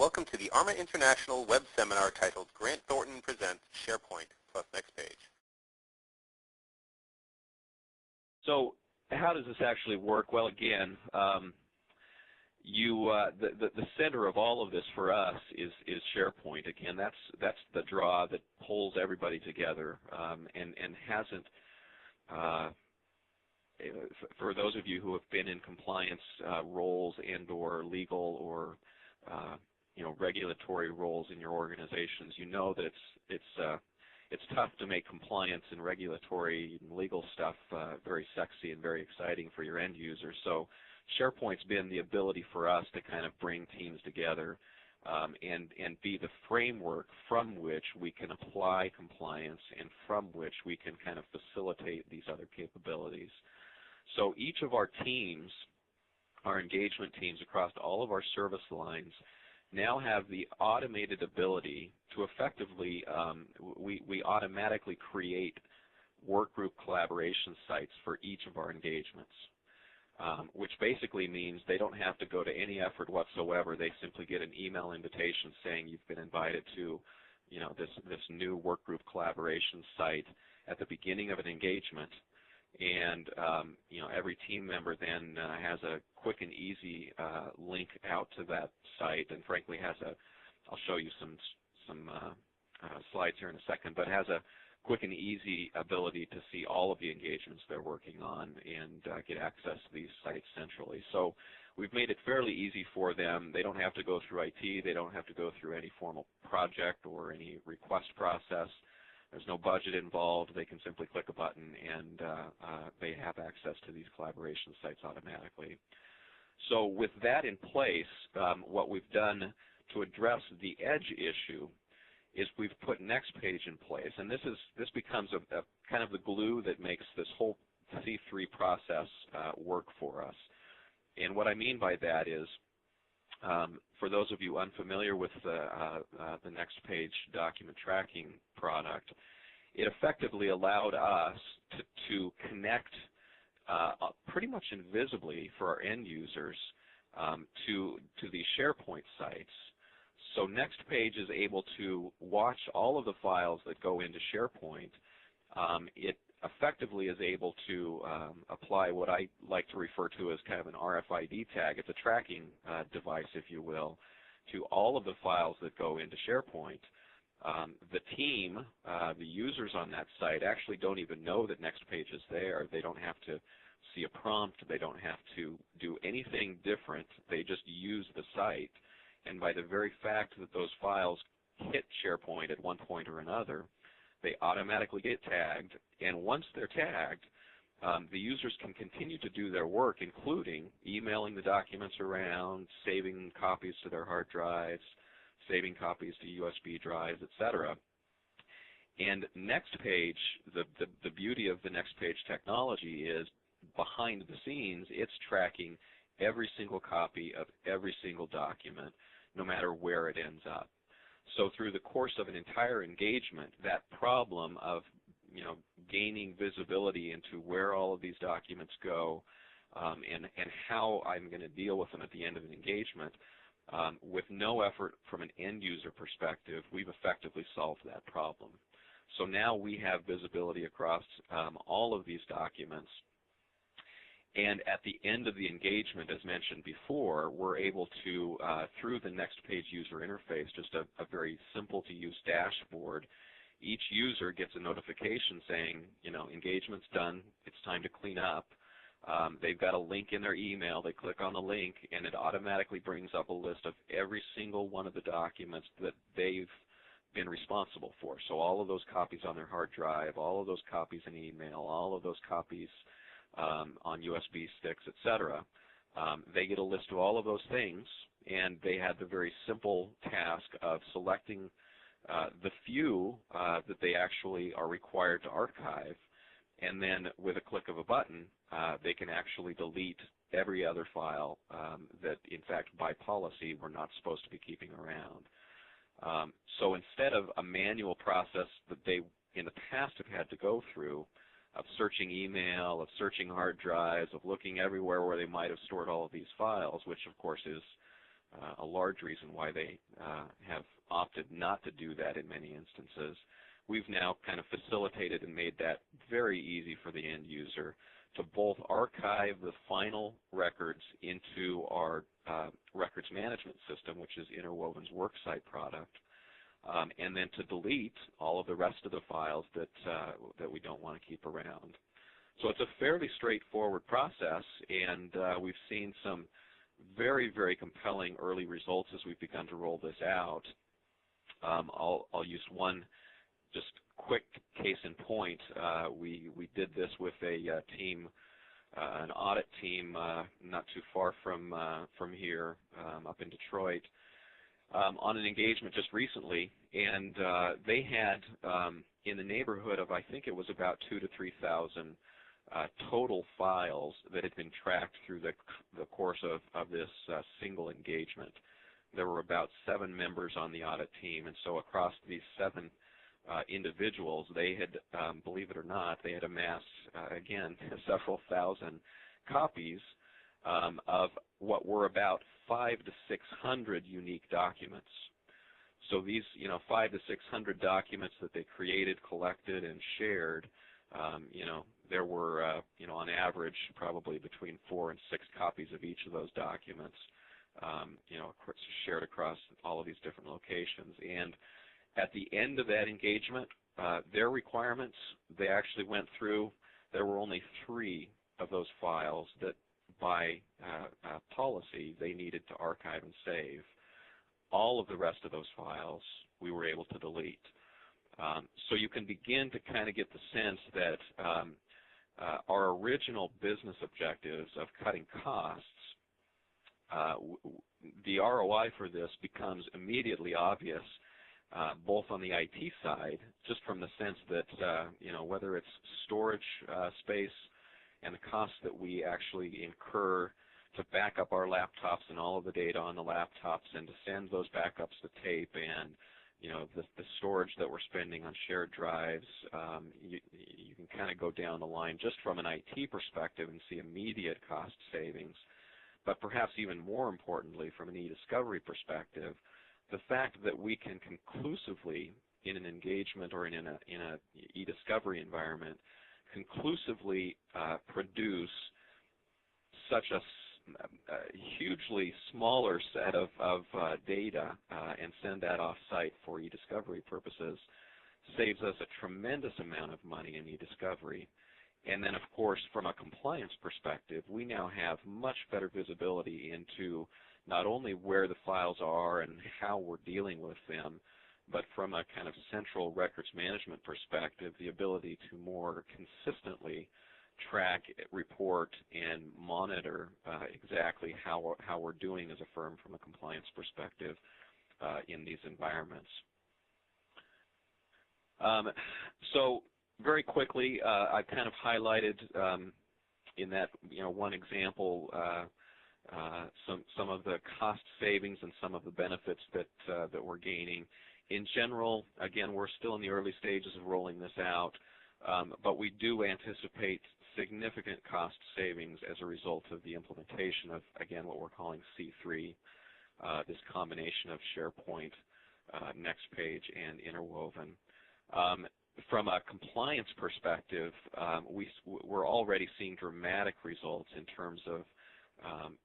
welcome to the ARMA International web seminar titled Grant Thornton Presents SharePoint plus Next Page. So how does this actually work? Well, again, the center of all of this for us is SharePoint. Again, that's the draw that pulls everybody together and hasn't. For those of you who have been in compliance roles and/or legal or regulatory roles in your organizations, you know that it's tough to make compliance and regulatory and legal stuff very sexy and very exciting for your end users. So SharePoint's been the ability for us to kind of bring teams together and be the framework from which we can apply compliance and from which we can kind of facilitate these other capabilities. So each of our teams, our engagement teams across all of our service lines, now have the automated ability to effectively, we automatically create workgroup collaboration sites for each of our engagements, which basically means they don't have to go to any effort whatsoever. They simply get an email invitation saying you've been invited to, this new workgroup collaboration site at the beginning of an engagement. And every team member then has a quick and easy link out to that site, and frankly I'll show you some slides here in a second, but has a quick and easy ability to see all of the engagements they're working on and get access to these sites centrally. So we've made it fairly easy for them. They don't have to go through IT. They don't have to go through any formal project or any request process. There's no budget involved. They can simply click a button and they have access to these collaboration sites automatically. So with that in place, what we've done to address the edge issue is we've put Next Page in place, and this becomes a kind of the glue that makes this whole C3 process work for us. And what I mean by that is, for those of you unfamiliar with the Next Page document tracking product, it effectively allowed us to connect pretty much invisibly for our end users to these SharePoint sites. So Next Page is able to watch all of the files that go into SharePoint. It effectively is able to apply what I like to refer to as kind of an RFID tag. It's a tracking device, if you will, to all of the files that go into SharePoint. The team, the users on that site, actually don't even know that Next Page is there. They don't have to see a prompt. They don't have to do anything different. They just use the site. And by the very fact that those files hit SharePoint at one point or another, they automatically get tagged, and once they're tagged, the users can continue to do their work, including emailing the documents around, saving copies to their hard drives, saving copies to USB drives, etc. And Next Page, the beauty of the Next Page technology is, behind the scenes, it's tracking every single copy of every single document, no matter where it ends up. So through the course of an entire engagement, that problem of gaining visibility into where all of these documents go and how I'm going to deal with them at the end of an engagement, with no effort from an end user perspective, we've effectively solved that problem. So now we have visibility across all of these documents. And at the end of the engagement, as mentioned before, we're able to, through the Next Page user interface, just a very simple-to-use dashboard, each user gets a notification saying, engagement's done, it's time to clean up. They've got a link in their email. They click on the link, and it automatically brings up a list of every single one of the documents that they've been responsible for. So all of those copies on their hard drive, all of those copies in email, all of those copies on USB sticks, etc. They get a list of all of those things, and they have the very simple task of selecting the few that they actually are required to archive, and then with a click of a button, they can actually delete every other file that, in fact, by policy, we're not supposed to be keeping around. So instead of a manual process that they, in the past, have had to go through, of searching email, of searching hard drives, of looking everywhere where they might have stored all of these files, which of course is a large reason why they have opted not to do that in many instances. We've now kind of facilitated and made that very easy for the end user to both archive the final records into our records management system, which is Interwoven's worksite product, and then to delete all of the rest of the files that we don't want to keep around. So it's a fairly straightforward process, and we've seen some very, very compelling early results as we've begun to roll this out. I'll use one just quick case in point. We did this with a team, an audit team, not too far from here, up in Detroit, on an engagement just recently, and they had in the neighborhood of, I think it was about 2,000 to 3,000 total files that had been tracked through the course of this single engagement. There were about 7 members on the audit team, and so across these 7 individuals, they had, believe it or not, they had amassed, again, several thousand copies of what were about 500 to 600 unique documents. So these, 500 to 600 documents that they created, collected, and shared, there were, on average, probably between 4 and 6 copies of each of those documents, shared across all of these different locations. And at the end of that engagement, their requirements, they actually went through, there were only 3 of those files that by policy they needed to archive and save. All of the rest of those files we were able to delete. So you can begin to kind of get the sense that our original business objectives of cutting costs, the ROI for this becomes immediately obvious, both on the IT side, just from the sense that, whether it's storage space and the costs that we actually incur to back up our laptops and all of the data on the laptops and to send those backups to tape, and the storage that we're spending on shared drives, you can kind of go down the line just from an IT perspective and see immediate cost savings. But perhaps even more importantly, from an e-discovery perspective, the fact that we can conclusively, in an engagement or in a e-discovery environment, conclusively produce such a hugely smaller set of data and send that off-site for e-discovery purposes saves us a tremendous amount of money in e-discovery. And then, of course, from a compliance perspective, we now have much better visibility into not only where the files are and how we're dealing with them, but from a kind of central records management perspective, the ability to more consistently track, report, and monitor exactly how we're doing as a firm from a compliance perspective in these environments. So very quickly, I've kind of highlighted in that one example some of the cost savings and some of the benefits that we're gaining. In general, again, we're still in the early stages of rolling this out, but we do anticipate significant cost savings as a result of the implementation of, again, what we're calling C3, this combination of SharePoint, NextPage, and Interwoven. From a compliance perspective, we're already seeing dramatic results in terms of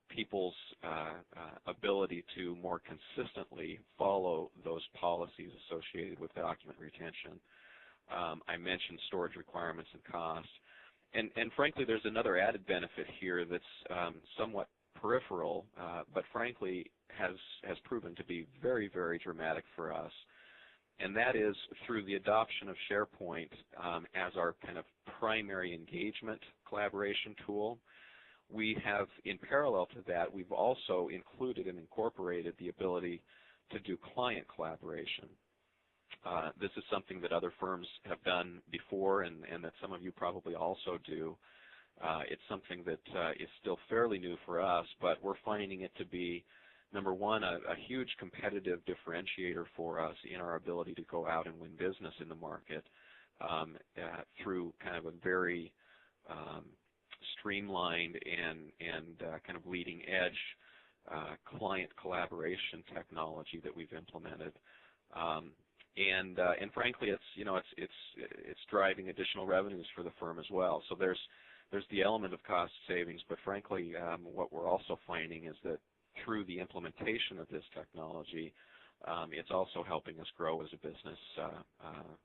people's ability to more consistently follow those policies associated with document retention. I mentioned storage requirements and cost. And frankly, there's another added benefit here that's somewhat peripheral, but frankly has proven to be very, very dramatic for us. And that is through the adoption of SharePoint as our kind of primary engagement collaboration tool. We have, in parallel to that, we've also included and incorporated the ability to do client collaboration. This is something that other firms have done before and that some of you probably also do. It's something that is still fairly new for us, but we're finding it to be, number one, a huge competitive differentiator for us in our ability to go out and win business in the market through kind of a very streamlined and kind of leading edge client collaboration technology that we've implemented. And frankly, it's driving additional revenues for the firm as well. So there's the element of cost savings, but frankly, what we're also finding is that through the implementation of this technology, it's also helping us grow as a business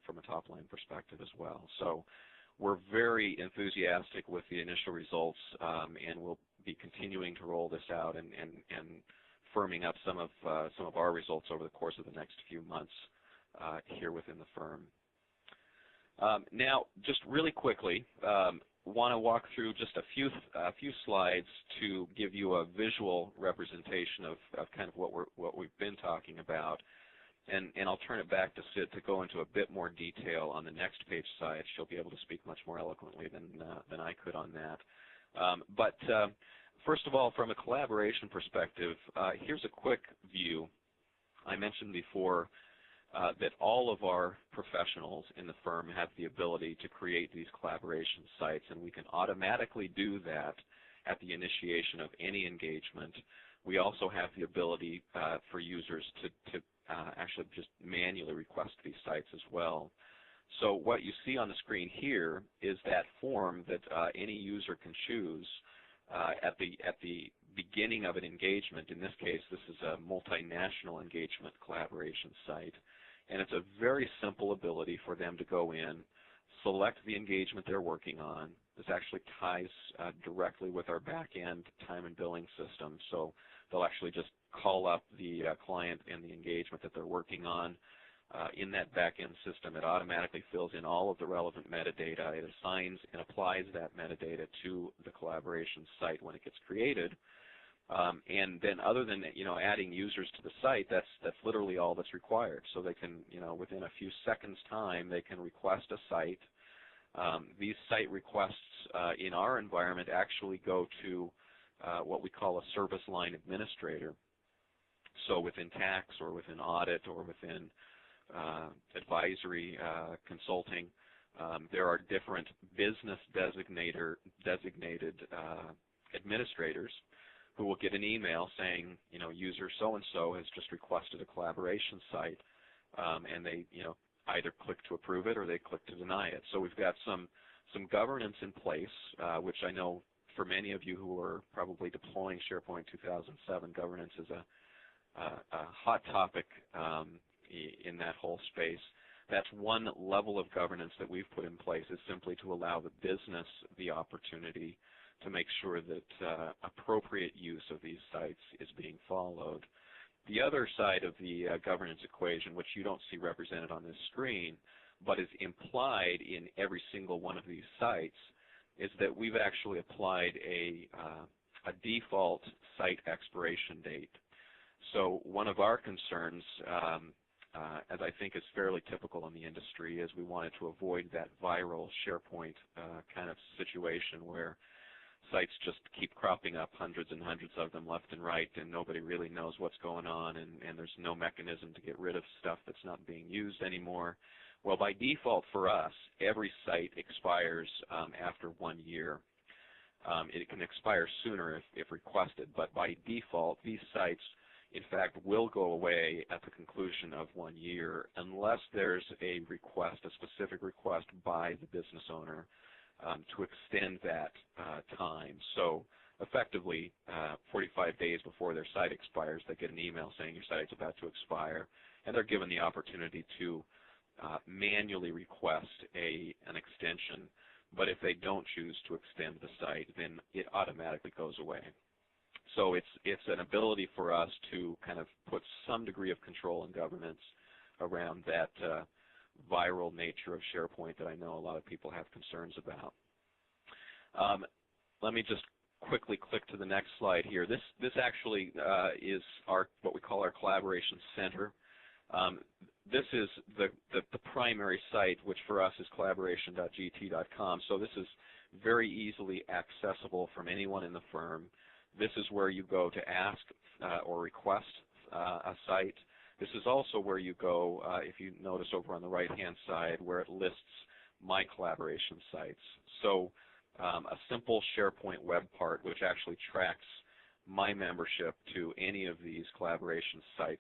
from a top-line perspective as well. So we're very enthusiastic with the initial results, and we'll be continuing to roll this out and firming up some of our results over the course of the next few months here within the firm. Now, just really quickly, want to walk through just a few slides to give you a visual representation of kind of what we've been talking about, and I'll turn it back to Sid to go into a bit more detail on the next page side. She'll be able to speak much more eloquently than I could on that. But first of all, from a collaboration perspective, here's a quick view. I mentioned before that all of our professionals in the firm have the ability to create these collaboration sites, and we can automatically do that at the initiation of any engagement. We also have the ability for users to actually just manually request these sites as well. So what you see on the screen here is that form that any user can choose at the beginning of an engagement. In this case, this is a multinational engagement collaboration site. And it's a very simple ability for them to go in, select the engagement they're working on. This actually ties directly with our back-end time and billing system. So they'll actually just call up the client and the engagement that they're working on. In that back-end system, it automatically fills in all of the relevant metadata. It assigns and applies that metadata to the collaboration site when it gets created. And then other than adding users to the site, that's literally all that's required. So they can, within a few seconds time, they can request a site. These site requests in our environment actually go to what we call a service line administrator. So within tax or within audit or within advisory consulting, there are different business designated administrators who will get an email saying, user so-and-so has just requested a collaboration site, and they, either click to approve it or they click to deny it. So we've got some governance in place, which I know for many of you who are probably deploying SharePoint 2007, governance is a hot topic in that whole space. That's one level of governance that we've put in place, is simply to allow the business the opportunity to make sure that appropriate use of these sites is being followed. The other side of the governance equation, which you don't see represented on this screen, but is implied in every single one of these sites, is that we've actually applied a default site expiration date. So one of our concerns, as I think is fairly typical in the industry, is we wanted to avoid that viral SharePoint kind of situation where sites just keep cropping up, hundreds and hundreds of them left and right, and nobody really knows what's going on, and there's no mechanism to get rid of stuff that's not being used anymore. Well, by default for us, every site expires after 1 year. It can expire sooner if requested, but by default, these sites, in fact, will go away at the conclusion of 1 year unless there's a request, a specific request by the business owner to extend that time. So effectively, 45 days before their site expires, they get an email saying your site's about to expire, and they're given the opportunity to manually request an extension. But if they don't choose to extend the site, then it automatically goes away. So it's an ability for us to kind of put some degree of control and governance around that viral nature of SharePoint that I know a lot of people have concerns about. Let me just quickly click to the next slide here. This actually is what we call our collaboration center. This is the primary site, which for us is collaboration.gt.com. So this is very easily accessible from anyone in the firm. This is where you go to ask or request a site. This is also where you go, if you notice over on the right-hand side, where it lists my collaboration sites. So a simple SharePoint web part, which actually tracks my membership to any of these collaboration sites